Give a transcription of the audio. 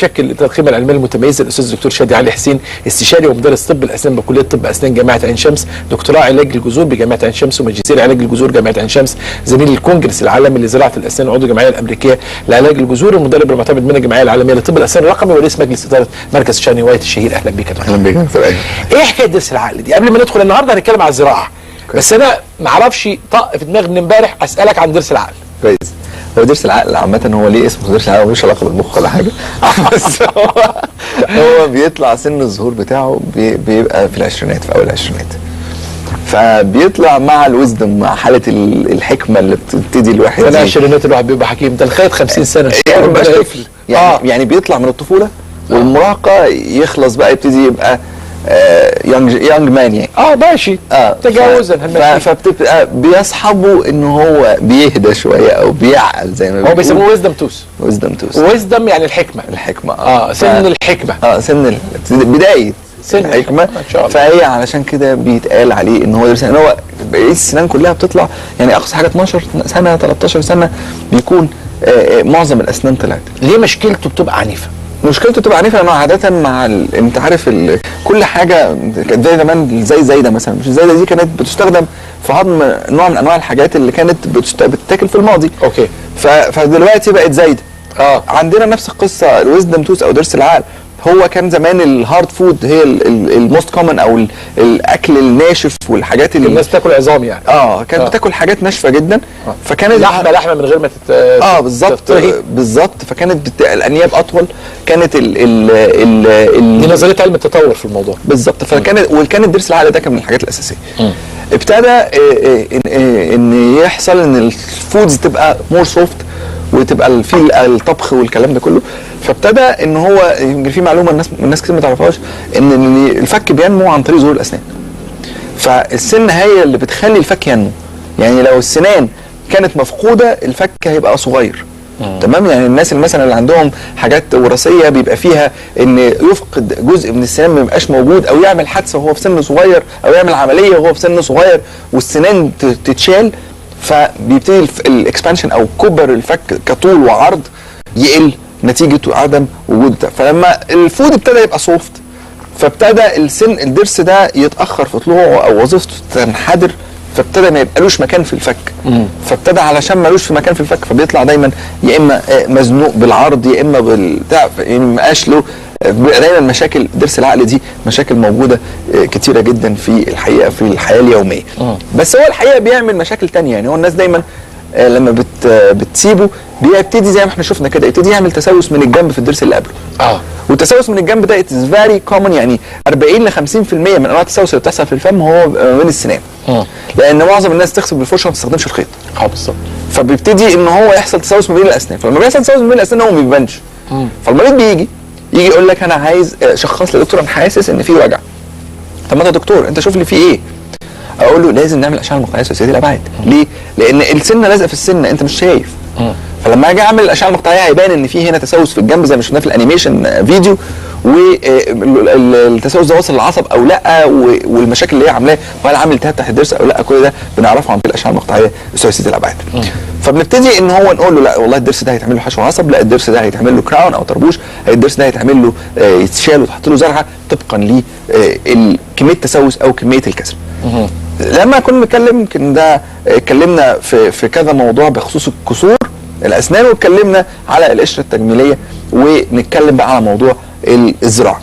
بشكل القيمه العلميه المتميزه الاستاذ الدكتور شادي علي حسين، استشاري ومدرس طب الاسنان بكليه طب اسنان جامعه عين شمس، دكتوراه علاج الجذور بجامعه عين شمس، وماجستير علاج الجذور جامعه عين شمس، زميل الكونجرس العالمي لزراعه الاسنان، عضو الجمعيه الامريكيه لعلاج الجذور، المدرب المعتمد من الجمعيه العالميه لطب الاسنان الرقمي، ورئيس مجلس اداره مركز شاني وايت الشهير. اهلا بك يا دكتور. اهلا بك يا دكتور. ايه حكايه ضرس العقل دي؟ قبل ما ندخل النهارده هنتكلم على الزراعه، بس انا ما اعرفش طق في دماغي من امبارح اسالك عن ضرس العقل. كويس. هو ضرس العقل عامة هو ليه اسمه ضرس العقل؟ ملوش علاقة بالمخ ولا حاجة. بس هو بيطلع سن الظهور بتاعه بيبقى في العشرينات، في أول العشرينات. فبيطلع مع الوزدم، مع حالة الحكمة اللي بتبتدي الواحد. في العشرينات الواحد بيبقى حكيم، ده لغاية 50 سنة. يعني مبقاش طفل. يعني بيطلع من الطفولة والمراهقة يخلص بقى يبتدي يبقى يونج مان يعني. ماشي. تجاوزا فبتبقى بيصحبوا ان هو بيهدى شويه او بيعقل زي ما بيقولوا. هو بيسموه ويزدم توس. ويزدم توس. ويزدم يعني الحكمه. سن الحكمه. سن بدايه سن الحكمه. فهي علشان كده بيتقال عليه ان هو ضرس. ان هو بقيه السنان كلها بتطلع يعني اقصى حاجه 12 سنه 13 سنه بيكون معظم الاسنان طلعت. ليه مشكلته بتبقى عنيفه؟ مشكلته تبقى عنيفه لانه عاده مع انت عارف كل حاجه كانت زي زمان، زي زايده مثلا. مش الزايده دي كانت بتستخدم في هضم نوع من انواع الحاجات اللي كانت بتتاكل في الماضي. اوكي. فدلوقتي بقت زايده. عندنا نفس القصه. الويزدم توث او ضرس العقل هو كان زمان الهارد فود، هي الموست كومن او الاكل الناشف والحاجات اللي الناس بتاكل عظام يعني. كانت بتاكل حاجات ناشفه جدا. فكانت لحمه من غير ما بالظبط. فكانت الانياب اطول. كانت دي نظريه علم التطور في الموضوع. بالظبط. وكان ضرس العقل ده كان من الحاجات الاساسيه. ابتدى ان يحصل ان الفودز تبقى مور سوفت وتبقى في الطبخ والكلام ده كله. فابتدى ان هو يمكن في معلومه الناس كتير ما تعرفهاش، ان الفك بينمو عن طريق ظهور الاسنان. فالسن هي اللي بتخلي الفك ينمو. يعني لو السنان كانت مفقوده الفك هيبقى صغير. تمام. يعني الناس اللي مثلا اللي عندهم حاجات وراثيه بيبقى فيها ان يفقد جزء من السنان ما يبقاش موجود، او يعمل حادثه وهو في سن صغير، او يعمل عمليه وهو في سن صغير والسنان تتشال، فبيبتدي الاكسبانشن او كبر الفك كطول وعرض يقل نتيجه عدم وجود ده. فلما الفود ابتدى يبقى سوفت فابتدى الضرس ده يتاخر في طلوعه او وظيفته تنحدر، فابتدى ما يبقالوش مكان في الفك. فابتدى علشان مالوش في مكان في الفك فبيطلع دايما يا اما مزنوق بالعرض يا اما بالبتاع، يعني ما بقاش له. دايما مشاكل ضرس العقل دي مشاكل موجوده كتيره جدا في الحقيقه في الحياه اليوميه. بس هو الحقيقه بيعمل مشاكل ثانيه. يعني هو الناس دايما لما بتسيبه بيبتدي زي ما احنا شفنا كده يبتدي يعمل تسوس من الجنب في الضرس اللي قبله. والتسوس من الجنب ده اتس فيري كومن. يعني 40 ل 50% من انواع التسوس اللي بتحصل في الفم هو من السنان. لان معظم الناس تغسل بالفرشه ما بتستخدمش الخيط. بالظبط. فبيبتدي ان هو يحصل تسوس ما بين الاسنان. فلما بيحصل تسوس ما بين الاسنان هو ما بيبانش. فالمريض يجي يقول لك انا عايز شخص لي دكتور انا حاسس ان في وجع. طب ما انت دكتور انت شوف لي في ايه؟ اقول له لازم نعمل اشعه مقطعيه ثلاثيه الابعاد. ليه؟ لان السنه لازقه في السنه انت مش شايف. فلما اجي اعمل الاشعه المقطعيه هيبان ان في هنا تسوس في الجنب زي ما شفناه في الانيميشن فيديو، والتسوس ده واصل للعصب او لا، والمشاكل اللي هي عاملاه وهل عامل التهاب تحت الضرس او لا، كل ده بنعرفه عن طريق الاشعه المقطعيه ثلاثيه الابعاد. فبنبتدي ان هو نقول له لا والله الضرس ده هيتعمل له حشو عصب، لا الضرس ده هيتعمل له كراون او طربوش، الضرس ده هيتعمل له يتشال وتحط له زرعه طبقا لكميه التسوس او كميه الكسر. لما كنا بنتكلم يمكن ده اتكلمنا في كذا موضوع بخصوص الكسور الاسنان، واتكلمنا على القشره التجميليه، ونتكلم بقى على موضوع الزراعه.